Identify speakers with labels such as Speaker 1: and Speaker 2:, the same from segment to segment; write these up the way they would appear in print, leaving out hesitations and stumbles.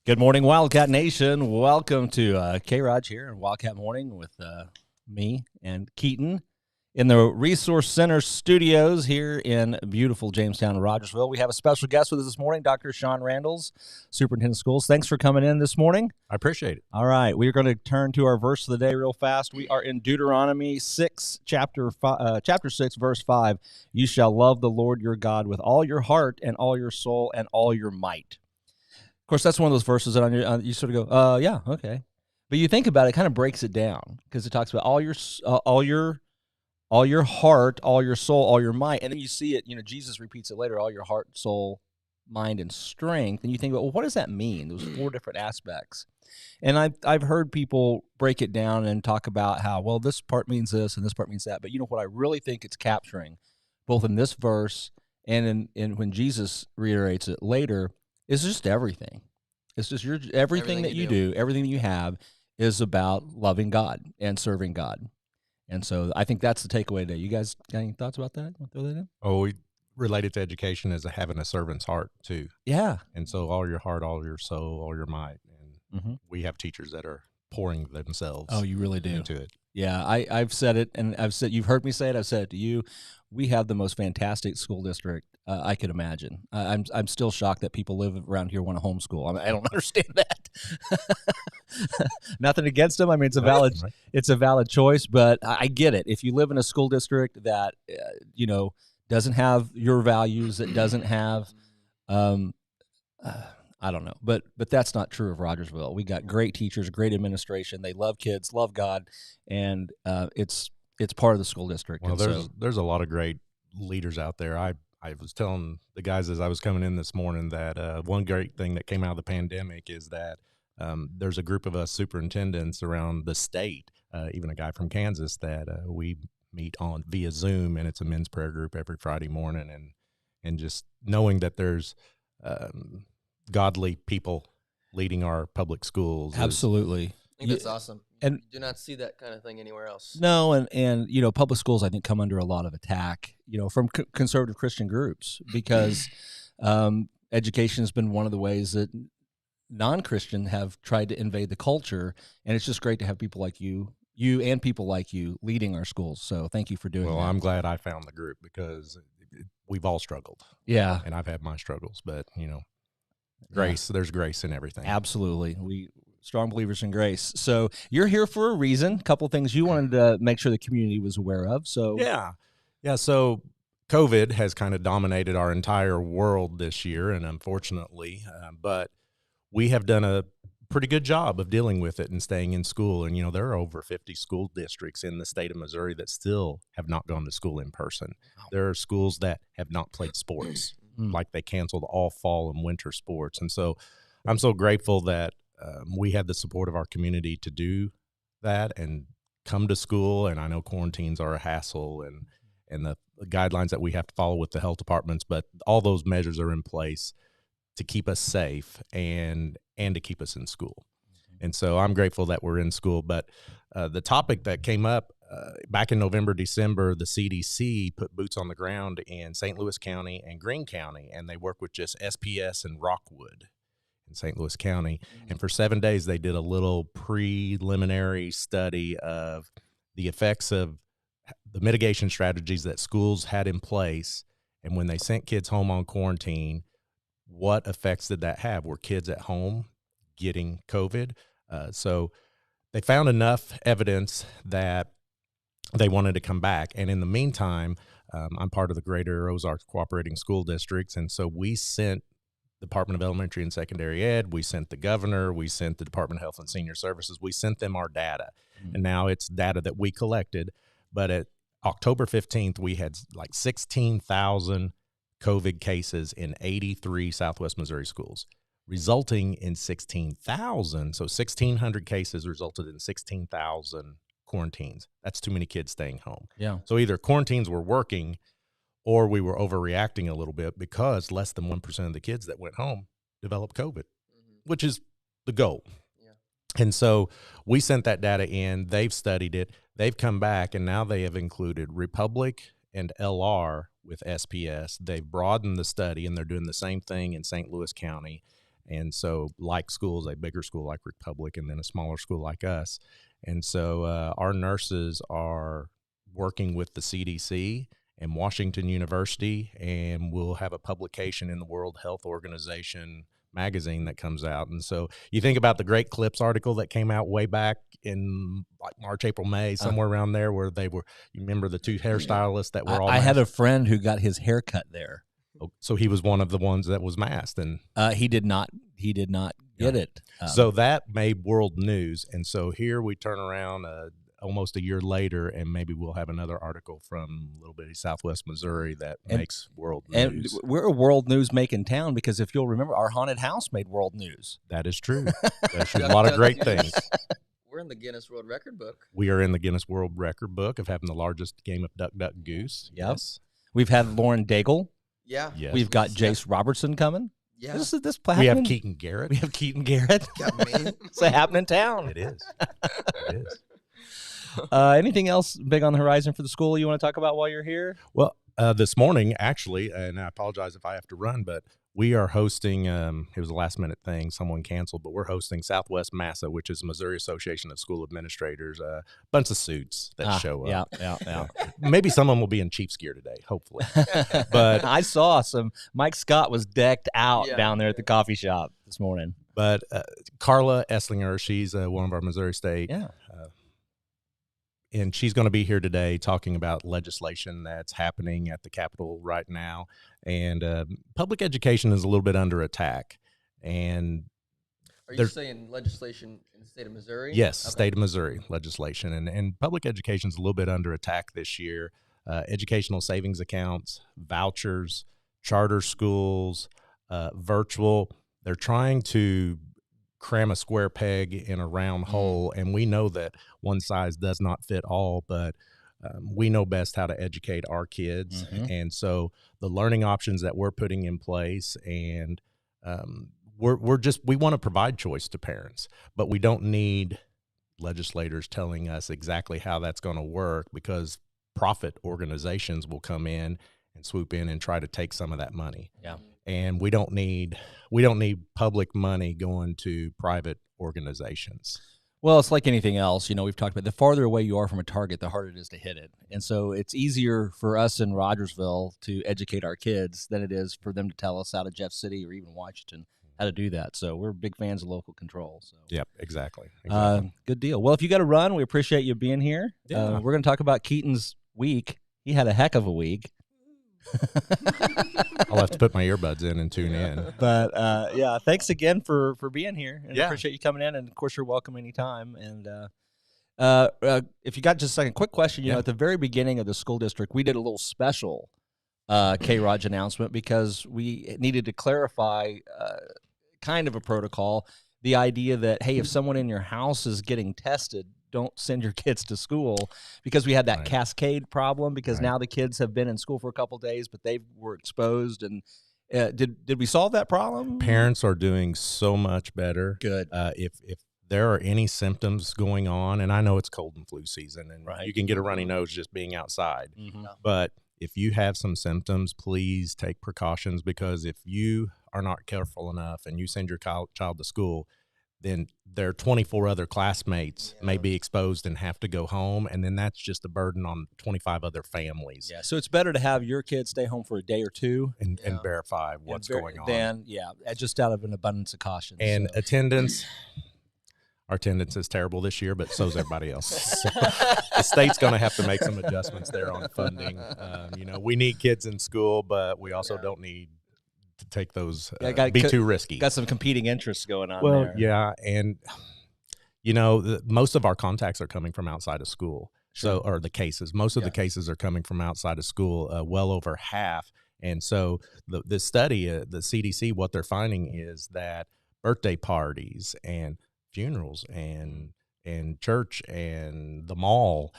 Speaker 1: Good morning, Wildcat Nation. Welcome to K-ROG here in Wildcat Morning with me and Keaton in the Resource Center studios here in beautiful Jamestown, Rogersville. We have a special guest with us this morning, Dr. Shawn Randles, Superintendent of Schools. Thanks for coming in this morning.
Speaker 2: I appreciate it.
Speaker 1: All right, we're going to turn to our verse of the day real fast. We are in Deuteronomy 6, chapter 6, verse 5. You shall love the Lord your God with all your heart and all your soul and all your might. Of course, that's one of those verses that you sort of go, yeah, okay. But you think about it, it kind of breaks it down because it talks about all your heart, all your soul, all your might. And then you see it, Jesus repeats it later, all your heart, soul, mind, and strength. And you think, well, what does that mean? Those 4 different aspects. And I've heard people break it down and talk about how, well, this part means this and this part means that. But what I really think it's capturing, both in this verse and in when Jesus reiterates it later, it's just everything. It's just everything that you do, everything that you have is about loving God and serving God. And so I think that's the takeaway today. You guys got any thoughts about that? Want to throw that in?
Speaker 2: Oh, we related to education as having a servant's heart too.
Speaker 1: Yeah.
Speaker 2: And so all your heart, all your soul, all your might. And we have teachers that are pouring themselves.
Speaker 1: Oh, you really do
Speaker 2: into it.
Speaker 1: Yeah, I've said it, and you've heard me say it. I've said it to you. We have the most fantastic school district I could imagine. I'm still shocked that people live around here want to homeschool. I don't understand that. Nothing against them. I mean, it's a valid choice, but I get it. If you live in a school district that doesn't have your values, that doesn't have I don't know, but that's not true of Rogersville. We got great teachers, great administration. They love kids, love God, and it's part of the school district.
Speaker 2: Well, there's a lot of great leaders out there. I was telling the guys as I was coming in this morning that one great thing that came out of the pandemic is that there's a group of us superintendents around the state, even a guy from Kansas that we meet on via Zoom, and it's a men's prayer group every Friday morning, and just knowing that there's godly people leading our public schools.
Speaker 1: Absolutely.
Speaker 3: I think that's awesome. And you do not see that kind of thing anywhere else.
Speaker 1: No, and public schools I think come under a lot of attack, from conservative Christian groups because education has been one of the ways that non-Christian have tried to invade the culture, and it's just great to have people like you and people like you leading our schools. So thank you for doing that.
Speaker 2: Well, I'm glad I found the group because we've all struggled.
Speaker 1: Yeah.
Speaker 2: And I've had my struggles, but grace, there's grace in everything.
Speaker 1: Absolutely. We strong believers in grace. So you're here for a reason. A couple of things you wanted to make sure the community was aware of. So
Speaker 2: yeah. So COVID has kind of dominated our entire world this year, and unfortunately, but we have done a pretty good job of dealing with it and staying in school. And there are over 50 school districts in the state of Missouri that still have not gone to school in person. Wow. There are schools that have not played sports. Like they canceled all fall and winter sports. And so I'm so grateful that we had the support of our community to do that and come to school. And I know quarantines are a hassle and the guidelines that we have to follow with the health departments, but all those measures are in place to keep us safe and to keep us in school. And so I'm grateful that we're in school. But the topic that came up back in November, December, the CDC put boots on the ground in St. Louis County and Greene County, and they work with just SPS and Rockwood in St. Louis County. And for 7 days, they did a little preliminary study of the effects of the mitigation strategies that schools had in place. And when they sent kids home on quarantine, what effects did that have? Were kids at home getting COVID? So they found enough evidence that they wanted to come back. And in the meantime, I'm part of the Greater Ozarks Cooperating School Districts. And so we sent the Department of Elementary and Secondary Ed, we sent the governor, we sent the Department of Health and Senior Services, we sent them our data. And now it's data that we collected. But at October 15th, we had like 16,000 COVID cases in 83 Southwest Missouri schools, resulting in 16,000. So 1,600 cases resulted in 16,000 quarantines. That's too many kids staying home.
Speaker 1: Yeah.
Speaker 2: So either quarantines were working or we were overreacting a little bit because less than 1% of the kids that went home developed COVID, which is the goal. Yeah. And so we sent that data in. They've studied it. They've come back, and now they have included Republic and LR with SPS. They've broadened the study, and they're doing the same thing in St. Louis County. And so like schools, a bigger school like Republic and then a smaller school like us. And so our nurses are working with the CDC and Washington University, and we'll have a publication in the World Health Organization magazine that comes out. And so you think about the Great Clips article that came out way back in like March, April, May, somewhere around there, where they were, you remember the two hairstylists that were all
Speaker 1: I had
Speaker 2: masked?
Speaker 1: a friend who got his hair cut there.
Speaker 2: So he was one of the ones that was masked, and
Speaker 1: He did not get it.
Speaker 2: so that made world news. And so here we turn around almost a year later, and maybe we'll have another article from little bitty Southwest Missouri that makes world news.
Speaker 1: And we're a world news making town because if you'll remember, our haunted house made world news.
Speaker 2: That is true. There's a lot of great things.
Speaker 3: We're in the Guinness World Record book.
Speaker 2: We are in the Guinness World Record book of having the largest game of Duck, Duck, Goose.
Speaker 1: Yep.
Speaker 2: Yes.
Speaker 1: We've had Lauren Daigle.
Speaker 3: Yeah.
Speaker 2: Yes.
Speaker 1: We've got Jace Robertson coming.
Speaker 3: Yeah.
Speaker 1: This
Speaker 2: We have Keaton Garrett.
Speaker 1: We have Keaton Garrett.
Speaker 3: Got me.
Speaker 1: It's a happening town.
Speaker 2: It is. It is.
Speaker 1: Anything else big on the horizon for the school you want to talk about while you're here?
Speaker 2: Well, this morning, actually, and I apologize if I have to run, but we are hosting, it was a last minute thing, someone canceled, but we're hosting Southwest MASA, which is Missouri Association of School Administrators, a bunch of suits that show up.
Speaker 1: Yeah.
Speaker 2: Maybe some of them will be in Chiefs gear today, hopefully. But
Speaker 1: I saw Mike Scott was decked out down there at the coffee shop this morning.
Speaker 2: But Carla Esslinger, she's one of our Missouri State.
Speaker 1: Yeah.
Speaker 2: And she's going to be here today talking about legislation that's happening at the Capitol right now. And public education is a little bit under attack. And
Speaker 3: Are you saying legislation in the state of Missouri?
Speaker 2: yes,
Speaker 3: Okay.
Speaker 2: state of Missouri legislation. And public education is a little bit under attack this year. Educational savings accounts, vouchers, charter schools, virtual. They're trying to cram a square peg in a round hole, and we know that one size does not fit all, but we know best how to educate our kids. And so the learning options that we're putting in place, and we want to provide choice to parents, but we don't need legislators telling us exactly how that's going to work, because profit organizations will come in and swoop in and try to take some of that money.
Speaker 1: Yeah.
Speaker 2: And we don't need public money going to private organizations.
Speaker 1: Well, it's like anything else. You know, we've talked about the farther away you are from a target, the harder it is to hit it. And so it's easier for us in Rogersville to educate our kids than it is for them to tell us out of Jeff City or even Washington how to do that. So we're big fans of local control. So
Speaker 2: Yep, exactly.
Speaker 1: Good deal. Well, if you got to run, we appreciate you being here.
Speaker 2: Yeah.
Speaker 1: We're going to talk about Keaton's week. He had a heck of a week.
Speaker 2: I'll have to put my earbuds in and tune in.
Speaker 1: But yeah, thanks again for being here. And
Speaker 2: Yeah.
Speaker 1: appreciate you coming in. And of course, you're welcome anytime. And if you got just a second, quick question. You know, at the very beginning of the school district, we did a little special K-ROG announcement because we needed to clarify kind of a protocol. The idea that, hey, if someone in your house is getting tested, don't send your kids to school, because we had that cascade problem, because now the kids have been in school for a couple of days, but they were exposed. And did we solve that problem?
Speaker 2: Parents are doing so much better.
Speaker 1: Good.
Speaker 2: If there are any symptoms going on, and I know it's cold and flu season, and you can get a runny nose just being outside, but if you have some symptoms, please take precautions, because if you are not careful enough and you send your child to school, then their 24 other classmates may be exposed and have to go home, and then that's just a burden on 25 other families.
Speaker 1: Yeah, so it's better to have your kids stay home for a day or two
Speaker 2: and verify what's going on.
Speaker 1: Then, just out of an abundance of caution.
Speaker 2: And attendance, our attendance is terrible this year, but so's everybody else. So the state's going to have to make some adjustments there on funding. You know, we need kids in school, but we also don't need to take those, be too risky.
Speaker 1: Got some competing interests going on
Speaker 2: well,
Speaker 1: there.
Speaker 2: yeah, and you know, most of our contacts are coming from outside of school. So, or the cases, most of the cases are coming from outside of school, well over half. And so the study, the CDC, what they're finding is that birthday parties and funerals and church and the mall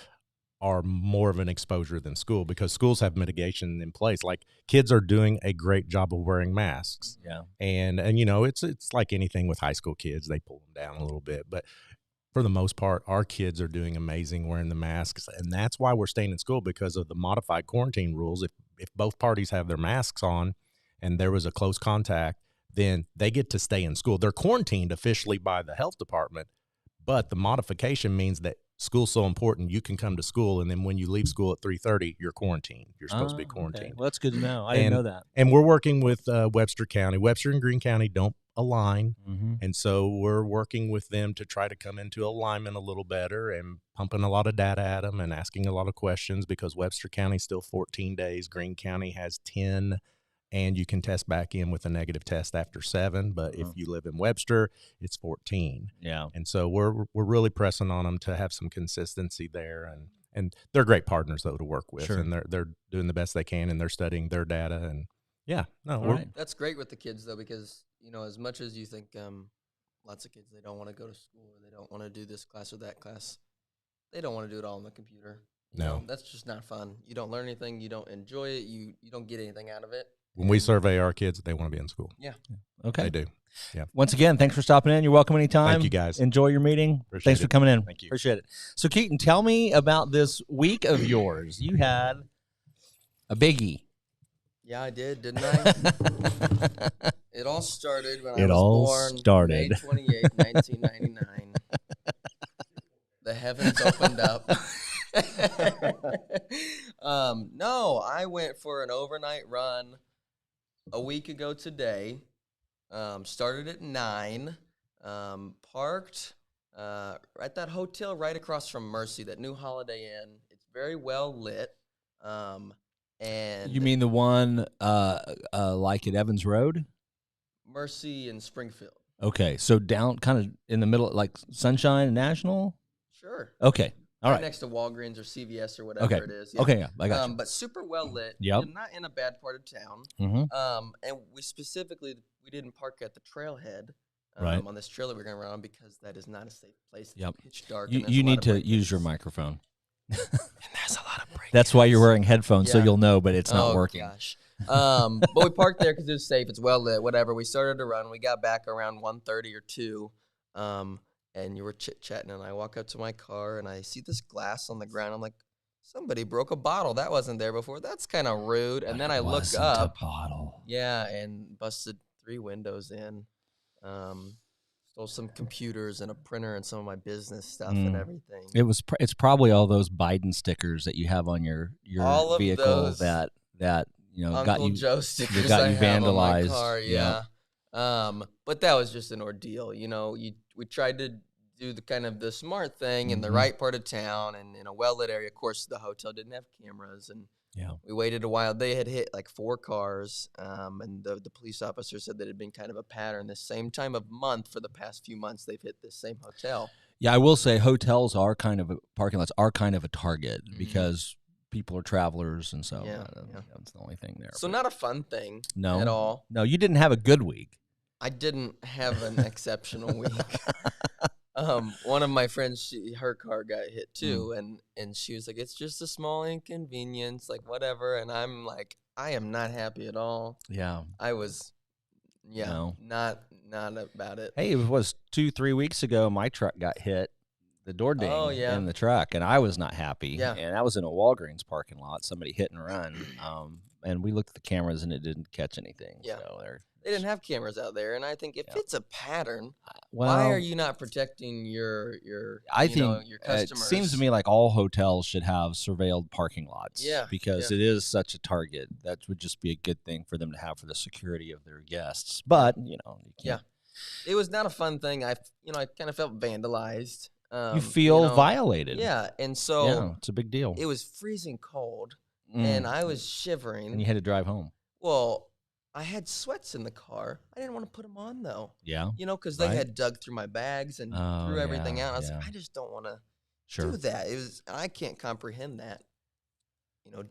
Speaker 2: are more of an exposure than school, because schools have mitigation in place. Like, kids are doing a great job of wearing masks.
Speaker 1: Yeah.
Speaker 2: And you know, it's like anything with high school kids, they pull them down a little bit, but for the most part, our kids are doing amazing wearing the masks. And that's why we're staying in school, because of the modified quarantine rules. If both parties have their masks on and there was a close contact, then they get to stay in school. They're quarantined officially by the health department, but the modification means that school's so important, you can come to school, and then when you leave school at 3:30, you're quarantined. You're supposed to be quarantined.
Speaker 1: Okay. Well, that's good to know. I didn't know that.
Speaker 2: And we're working with Webster County. Webster and Greene County don't align,
Speaker 1: Mm-hmm.
Speaker 2: and so we're working with them to try to come into alignment a little better and pumping a lot of data at them and asking a lot of questions, because Webster County's still 14 days. Greene County has 10. And you can test back in with a negative test after 7. But if you live in Webster, it's 14.
Speaker 1: Yeah.
Speaker 2: And so we're really pressing on them to have some consistency there. And they're great partners, though, to work with.
Speaker 1: Sure.
Speaker 2: And they're doing the best they can, and they're studying their data. And, yeah, no,
Speaker 1: All
Speaker 2: we're
Speaker 1: right.
Speaker 3: That's great with the kids, though, because, as much as you think lots of kids, they don't want to go to school or they don't want to do this class or that class, they don't want to do it all on the computer. You know, that's just not fun. You don't learn anything. You don't enjoy it. You don't get anything out of it.
Speaker 2: when we survey our kids, they want to be in school.
Speaker 3: Yeah.
Speaker 1: Okay.
Speaker 2: They do. Yeah.
Speaker 1: Once again, thanks for stopping in. You're welcome anytime.
Speaker 2: Thank you, guys.
Speaker 1: Enjoy your meeting.
Speaker 2: Appreciate
Speaker 1: Thanks for
Speaker 2: it.
Speaker 1: coming in.
Speaker 2: Thank you.
Speaker 1: Appreciate it. So, Keaton, tell me about this week of yours. You had a biggie.
Speaker 3: Yeah, I did, didn't I? It all started when I
Speaker 1: It
Speaker 3: was
Speaker 1: all
Speaker 3: born
Speaker 1: started.
Speaker 3: May 28, 1999. The heavens opened up. No, I went for an overnight run a week ago today. Started at 9. Parked at that hotel right across from Mercy, that new Holiday Inn. It's very well lit. And
Speaker 1: You mean the one like at Evans Road?
Speaker 3: Mercy in Springfield.
Speaker 1: Okay, so down kind of in the middle, like Sunshine and National?
Speaker 3: Sure.
Speaker 1: Okay, all right.
Speaker 3: Next to Walgreens or CVS or whatever
Speaker 1: Okay.
Speaker 3: it is. Yeah.
Speaker 1: Okay, yeah, I got you.
Speaker 3: But super well lit.
Speaker 1: Yep.
Speaker 3: Not in a bad part of town.
Speaker 1: Mm-hmm.
Speaker 3: And we didn't park at the trailhead
Speaker 1: Right.
Speaker 3: on this trail that we're going to run on, because that is not a safe place. It's
Speaker 1: Yep.
Speaker 3: pitch dark. and there's
Speaker 1: You
Speaker 3: a lot
Speaker 1: need
Speaker 3: of
Speaker 1: to
Speaker 3: break-ins.
Speaker 1: use your microphone.
Speaker 3: And there's a lot of break.
Speaker 1: That's why you're wearing headphones, so
Speaker 3: Yeah.
Speaker 1: you'll know, but it's not working.
Speaker 3: Gosh. But we parked there because it was safe. It's well lit. Whatever. We started to run. We got back around 1:30 or 2. And you were chit-chatting, and I walk up to my car, and I see this glass on the ground. I'm like, somebody broke a bottle. That wasn't there before. That's kind of rude. And then I look up.
Speaker 1: A bottle.
Speaker 3: Yeah, and busted 3 windows in. Stole some computers and a printer and some of my business stuff and everything.
Speaker 1: It's probably all those Biden stickers that you have on your
Speaker 3: All of
Speaker 1: vehicle
Speaker 3: those
Speaker 1: that
Speaker 3: Uncle
Speaker 1: got you
Speaker 3: Joe stickers
Speaker 1: got
Speaker 3: I
Speaker 1: you
Speaker 3: have on my
Speaker 1: vandalized.
Speaker 3: car,
Speaker 1: Yeah.
Speaker 3: But that was just an ordeal. We tried to do the smart thing in the right part of town and in a well-lit area. Of course, the hotel didn't have cameras, and we waited a while. They had hit like 4 cars, and the police officer said that it had been kind of a pattern. The same time of month for the past few months, they've hit this same hotel.
Speaker 1: Yeah, I will say hotels are parking lots are kind of a target because people are travelers, and so that's the only thing there.
Speaker 3: So not a fun thing
Speaker 1: No.
Speaker 3: at all.
Speaker 1: No, you didn't have a good week.
Speaker 3: I didn't have an exceptional week. One of my friends, her car got hit too, and she was like, "It's just a small inconvenience, like whatever." And I'm like, I am not happy at all.
Speaker 1: Yeah.
Speaker 3: I was, not about it.
Speaker 1: Hey, it was 2-3 weeks ago. My truck got hit, the door ding in the truck, and I was not happy.
Speaker 3: Yeah.
Speaker 1: And I was in a Walgreens parking lot. Somebody hit and run. And we looked at the cameras, and it didn't catch anything.
Speaker 3: Yeah.
Speaker 1: So
Speaker 3: They didn't have cameras out there, and I think if it's a pattern,
Speaker 1: well,
Speaker 3: why are you not protecting your
Speaker 1: I think
Speaker 3: your
Speaker 1: it
Speaker 3: customers?
Speaker 1: seems to me like all hotels should have surveilled parking lots.
Speaker 3: Yeah,
Speaker 1: because it is such a target. That would just be a good thing for them to have for the security of their guests. But you can't.
Speaker 3: It was not a fun thing. I kind of felt vandalized.
Speaker 1: You feel violated.
Speaker 3: Yeah, and so
Speaker 1: it's a big deal.
Speaker 3: it was freezing cold, and I was shivering.
Speaker 1: And you had to drive home.
Speaker 3: Well, I had sweats in the car. I didn't want to put them on, though.
Speaker 1: Yeah.
Speaker 3: Because they had dug through my bags and threw everything out. I was
Speaker 1: yeah.
Speaker 3: like, I just don't want to
Speaker 1: Sure.
Speaker 3: do that. I can't comprehend that.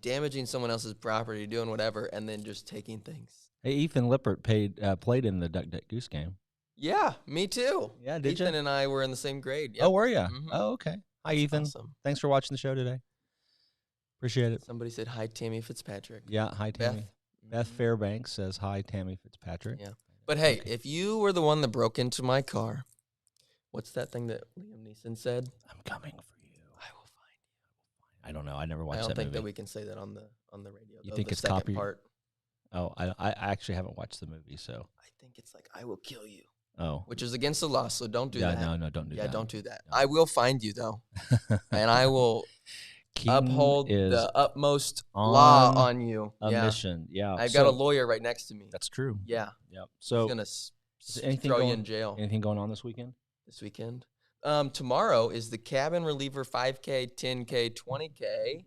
Speaker 3: Damaging someone else's property, doing whatever, and then just taking things.
Speaker 1: Hey, Ethan Lippert played in the Duck Duck Goose Game.
Speaker 3: Yeah, me too.
Speaker 1: Yeah, did
Speaker 3: Ethan
Speaker 1: you?
Speaker 3: and I were in the same grade. Yep.
Speaker 1: Oh, were you?
Speaker 3: Mhm.
Speaker 1: Oh, okay. Hi, Ethan.
Speaker 3: Awesome.
Speaker 1: Thanks for watching the show today. Appreciate it.
Speaker 3: Somebody said hi, Tammy Fitzpatrick.
Speaker 1: Yeah, hi, Tammy. Beth
Speaker 3: Mhm.
Speaker 1: Fairbanks says hi, Tammy Fitzpatrick.
Speaker 3: Yeah. But hey, if you were the one that broke into my car, what's that thing that Liam Neeson said?
Speaker 1: I'm coming for you.
Speaker 3: I will find you.
Speaker 1: I don't know. I never watched
Speaker 3: I don't
Speaker 1: that
Speaker 3: think
Speaker 1: movie.
Speaker 3: that we can say that on the radio.
Speaker 1: You
Speaker 3: though,
Speaker 1: think
Speaker 3: the
Speaker 1: it's
Speaker 3: second
Speaker 1: copy-
Speaker 3: part.
Speaker 1: Oh, I actually haven't watched the movie, so.
Speaker 3: I think it's like, I will kill you.
Speaker 1: Oh.
Speaker 3: Which is against the law, so don't do that.
Speaker 1: No, don't do that.
Speaker 3: Yeah, don't do that.
Speaker 1: No.
Speaker 3: I will find you, though. And I will
Speaker 1: Keaton
Speaker 3: uphold
Speaker 1: is
Speaker 3: the utmost law on you.
Speaker 1: A mission. Yeah.
Speaker 3: I've got a lawyer right next to me.
Speaker 1: That's true.
Speaker 3: Yeah.
Speaker 1: Yep. So
Speaker 3: he's going to throw you in jail.
Speaker 1: Anything going on this weekend?
Speaker 3: Tomorrow is the Cabin Reliever 5K, 10K, 20K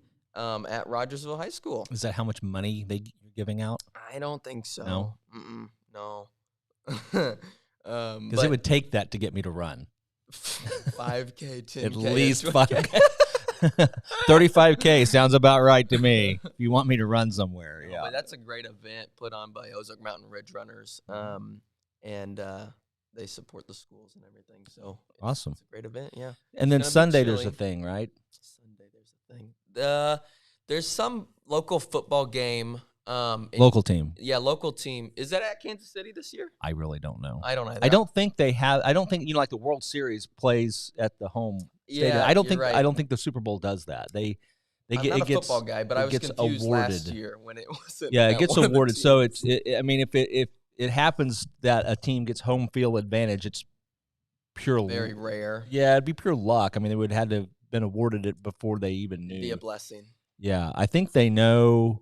Speaker 3: at Rogersville High School.
Speaker 1: Is that how much money you're giving out?
Speaker 3: I don't think so.
Speaker 1: No?
Speaker 3: No.
Speaker 1: Because it would take that to get me to run.
Speaker 3: 5K, 10K.
Speaker 1: At least 5K. 35K sounds about right to me. If you want me to run somewhere, yeah.
Speaker 3: But that's a great event put on by Ozark Mountain Ridge Runners, and they support the schools and everything. So
Speaker 1: awesome.
Speaker 3: It's a great event, yeah.
Speaker 1: And then Sunday there's a thing, right?
Speaker 3: Sunday there's a thing. There's some local football game.
Speaker 1: Local team.
Speaker 3: Yeah, local team. Is that at Kansas City this year?
Speaker 1: I really don't know.
Speaker 3: I don't either.
Speaker 1: I don't think they have. I don't think like the World Series plays at the home stadium.
Speaker 3: Yeah,
Speaker 1: I don't think.
Speaker 3: right.
Speaker 1: I don't think the Super Bowl does that. I'm not
Speaker 3: a football guy, but I was confused last year when it wasn't.
Speaker 1: Yeah, it gets awarded. So I mean, if it happens that a team gets home field advantage, it's pure.
Speaker 3: Very rare.
Speaker 1: Yeah, it'd be pure luck. I mean, they would have had to have been awarded it before they even knew.
Speaker 3: It'd be a blessing.
Speaker 1: Yeah, I think they know.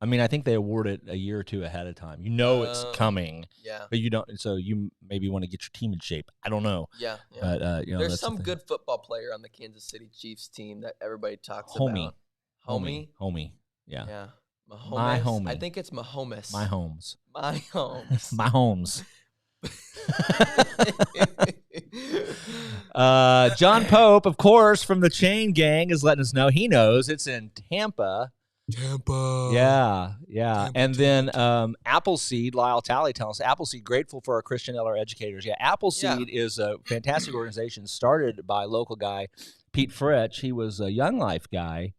Speaker 1: I mean, I think they award it a year or two ahead of time. You know it's coming.
Speaker 3: Yeah.
Speaker 1: But you don't. So you maybe want to get your team in shape. I don't know.
Speaker 3: Yeah.
Speaker 1: But
Speaker 3: there's some good football player on the Kansas City Chiefs team that everybody talks about. Homie.
Speaker 1: Yeah.
Speaker 3: Yeah. Mahomes.
Speaker 1: My homie.
Speaker 3: I think it's Mahomes.
Speaker 1: My Homes.
Speaker 3: My Homes.
Speaker 1: My Homes. John Pope, of course, from the Chain Gang, is letting us know he knows it's in Tampa. Yeah. Tampa, and then Appleseed, Lyle Talley tells us, Appleseed, grateful for our Christian elder educators. Yeah, Appleseed is a fantastic organization started by a local guy, Pete Fritch. He was a Young Life guy.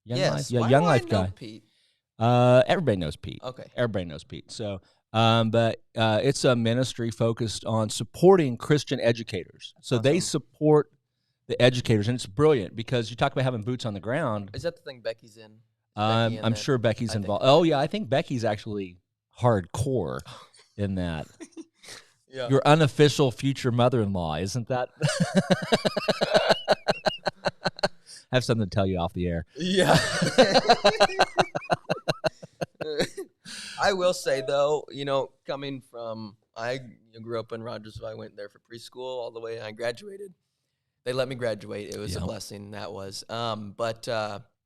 Speaker 1: Young Life guy.
Speaker 3: Pete?
Speaker 1: Everybody knows Pete.
Speaker 3: Okay.
Speaker 1: Everybody knows Pete. So, but it's a ministry focused on supporting Christian educators. So they support the educators, and it's brilliant because you talk about having boots on the ground.
Speaker 3: Is that the thing Becky's in?
Speaker 1: I'm sure Becky's involved. Oh, yeah, I think Becky's actually hardcore in that.
Speaker 3: Yeah.
Speaker 1: Your unofficial future mother-in-law, isn't that? I have something to tell you off the air.
Speaker 3: Yeah. I will say, though, coming from, I grew up in Rogersville. I went there for preschool all the way, and I graduated. They let me graduate. It was a blessing, that was.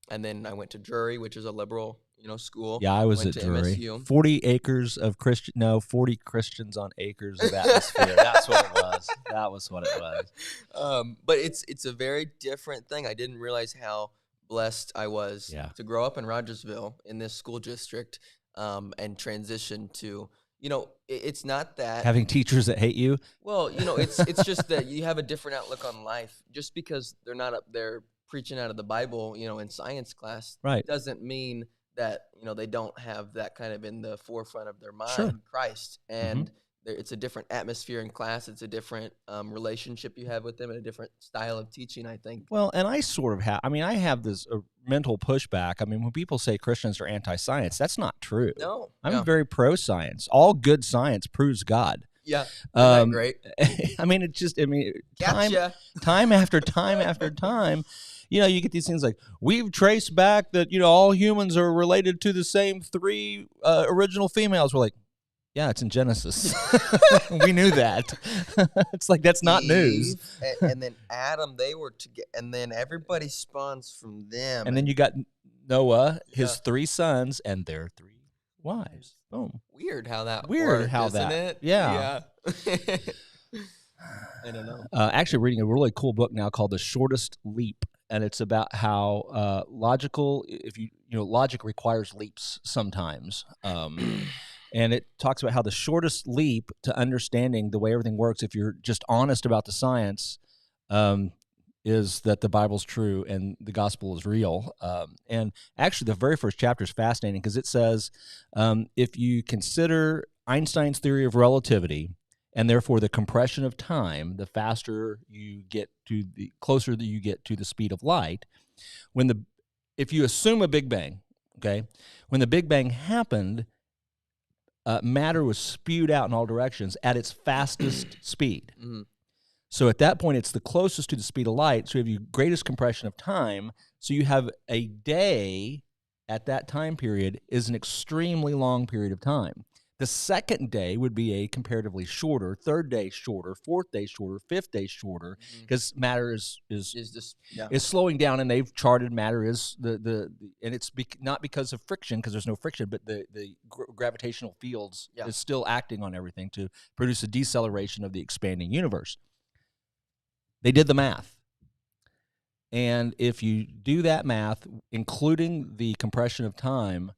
Speaker 3: And then I went to Drury, which is a liberal, school.
Speaker 1: Yeah, I was at Drury.
Speaker 3: MSU.
Speaker 1: 40 acres of 40 Christians on acres of atmosphere. That's what it was. That was what it was.
Speaker 3: But it's a very different thing. I didn't realize how blessed I was to grow up in Rogersville in this school district and transition to, it's not that.
Speaker 1: Having teachers that hate you?
Speaker 3: Well, it's just that you have a different outlook on life. Just because they're not up there preaching out of the Bible, in science class, doesn't mean that, they don't have that kind of in the forefront of their mind, Christ. And it's a different atmosphere in class. It's a different relationship you have with them and a different style of teaching, I think.
Speaker 1: Well, and I sort of have, I have this mental pushback. When people say Christians are anti-science, that's not true.
Speaker 3: No.
Speaker 1: I'm very pro-science. All good science proves God.
Speaker 3: Yeah. Great.
Speaker 1: It just, time after time after time, you get these things like, we've traced back that, all humans are related to the same three original females. We're like, yeah, it's in Genesis. We knew that. It's like, that's not news.
Speaker 3: And then Adam, they were together, and then everybody spawns from them.
Speaker 1: And then you got Noah, his 3 sons, and their 3 wives. Boom.
Speaker 3: Weird how that
Speaker 1: worked, isn't
Speaker 3: it?
Speaker 1: Yeah.
Speaker 3: I don't know.
Speaker 1: Actually, reading a really cool book now called The Shortest Leap, and it's about how logic requires leaps sometimes. And it talks about how the shortest leap to understanding the way everything works, if you're just honest about the science, is that the Bible's true and the gospel is real. And actually, the very first chapter is fascinating because it says, if you consider Einstein's theory of relativity, and therefore the compression of time, the faster you get to the closer that you get to the speed of light. If you assume a Big Bang, okay, when the Big Bang happened, matter was spewed out in all directions at its fastest speed. So at that point, it's the closest to the speed of light, so you have your greatest compression of time. So you have a day at that time period is an extremely long period of time. The second day would be a comparatively shorter, third day shorter, fourth day shorter, fifth day shorter, because matter is slowing down, and they've charted matter is and it's not because of friction, because there's no friction, but the gravitational fields is still acting on everything to produce a deceleration of the expanding universe. They did the math. And if you do that math, including the compression of time,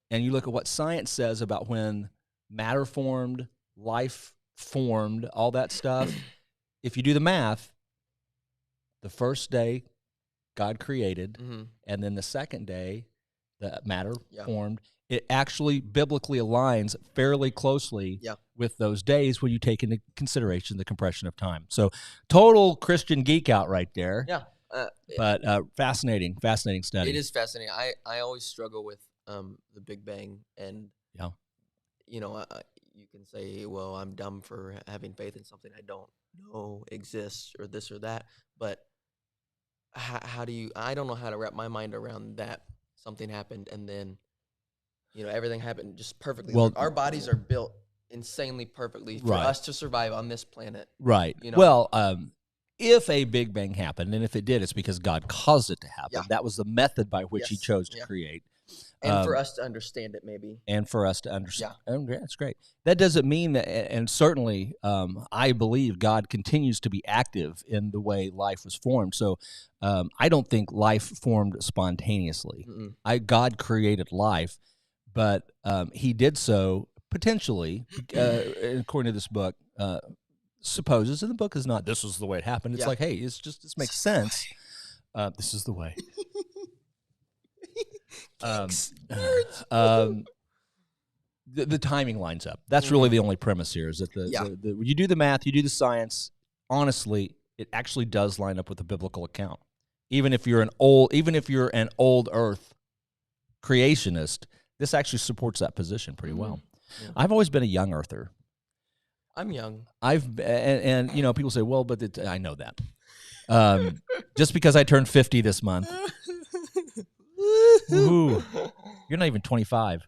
Speaker 1: and you look at what science says about when matter formed, life formed, all that stuff, if you do the math, the first day God created, and then the second day the matter formed, it actually biblically aligns fairly closely with those days when you take into consideration the compression of time. So total Christian geek out right there.
Speaker 3: Yeah.
Speaker 1: But fascinating study.
Speaker 3: It is fascinating. I always struggle with the Big Bang, and you know, you can say, well, I'm dumb for having faith in something I don't know exists, or this or that, but how do you, I don't know how to wrap my mind around that. Something happened, and then, you know, everything happened just perfectly. Well, our bodies are built insanely perfectly for us to survive on this planet.
Speaker 1: Right. You know? Well, if a Big Bang happened, and if it did, it's because God caused it to happen. That was the method by which he chose to create.
Speaker 3: And for us to understand it, maybe. And
Speaker 1: for us to understand. That's great. That doesn't mean that, and certainly I believe God continues to be active in the way life was formed. So I don't think life formed spontaneously. God created life, but he did so potentially, according to this book, supposes, and the book is not, this is the way it happened. It's like, hey, it's just, this makes sense. This is the way. The timing lines up. That's really the only premise here, is that when you do the math, you do the science, honestly, it actually does line up with the biblical account. Even if you're an old earth creationist, this actually supports that position pretty well. I've always been a young earther.
Speaker 3: I'm young.
Speaker 1: And you know, people say, well, but I know that. Just because I turned 50 this month. Ooh, you're not even 25.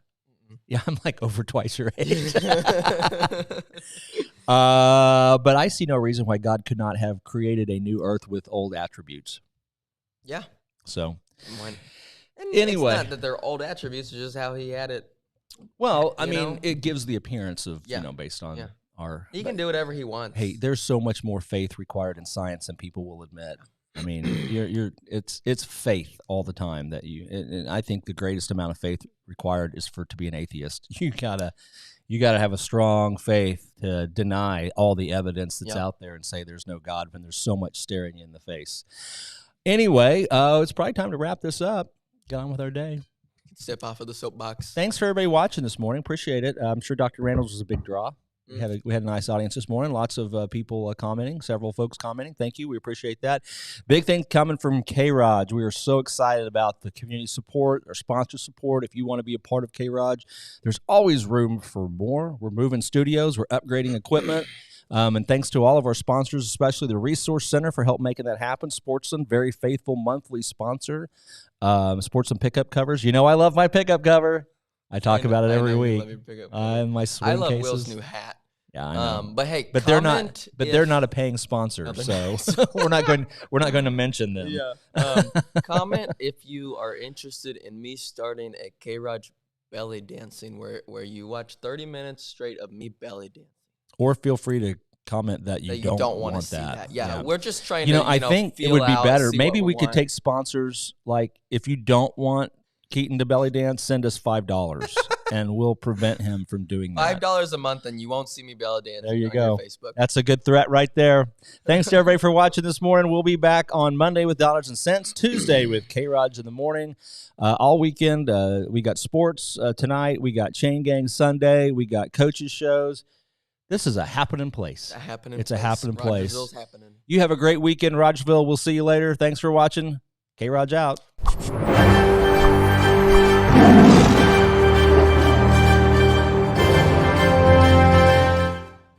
Speaker 1: Yeah, I'm like over twice your age. But I see no reason why God could not have created a new earth with old attributes.
Speaker 3: Yeah.
Speaker 1: So,
Speaker 3: anyway, it's not that they're old attributes; it's just how he had it.
Speaker 1: Well, I mean, it gives the appearance of based on our.
Speaker 3: He can do whatever he wants.
Speaker 1: Hey, there's so much more faith required in science than people will admit. I mean, it's faith all the time that and I think the greatest amount of faith required is to be an atheist. You gotta have a strong faith to deny all the evidence that's out there and say there's no God when there's so much staring you in the face. Anyway, it's probably time to wrap this up. Get on with our day.
Speaker 3: Step off of the soapbox.
Speaker 1: Thanks for everybody watching this morning. Appreciate it. I'm sure Dr. Randles was a big draw. We had a nice audience this morning. Lots of people commenting, several folks commenting. Thank you. We appreciate that. Big thing coming from K-ROG. We are so excited about the community support, our sponsor support. If you want to be a part of K-ROG, there's always room for more. We're moving studios. We're upgrading equipment. And thanks to all of our sponsors, especially the Resource Center for help making that happen. Sportsland, very faithful monthly sponsor. Sportsland pickup covers. You know I love my pickup cover. I talk about it every week. My swing
Speaker 3: I love
Speaker 1: cases.
Speaker 3: Will's new hat.
Speaker 1: Yeah, I know.
Speaker 3: But hey,
Speaker 1: they're not a paying sponsor, so we're not going to mention them.
Speaker 3: Yeah. Comment if you are interested in me starting a K-ROG belly dancing, where you watch 30 minutes straight of me belly dancing.
Speaker 1: Or feel free to comment that you don't want
Speaker 3: to see
Speaker 1: that.
Speaker 3: Yeah, we're just trying to.
Speaker 1: I think it would be better. Maybe we could take sponsors. Like, if you don't want Keaton to belly dance, send us $5. And we'll prevent him from doing that.
Speaker 3: $5 a month, and you won't see me belly dancing.
Speaker 1: There you
Speaker 3: on
Speaker 1: go.
Speaker 3: Your Facebook.
Speaker 1: That's a good threat right there. Thanks to everybody for watching this morning. We'll be back on Monday with Dollars and Cents, Tuesday with K-ROG in the morning. All weekend, we got sports tonight. We got Chain Gang Sunday. We got coaches shows. This is a happening place. It's a happening place.
Speaker 3: Rogersville's happening.
Speaker 1: You have a great weekend, Rogersville. We'll see you later. Thanks for watching. K-ROG out.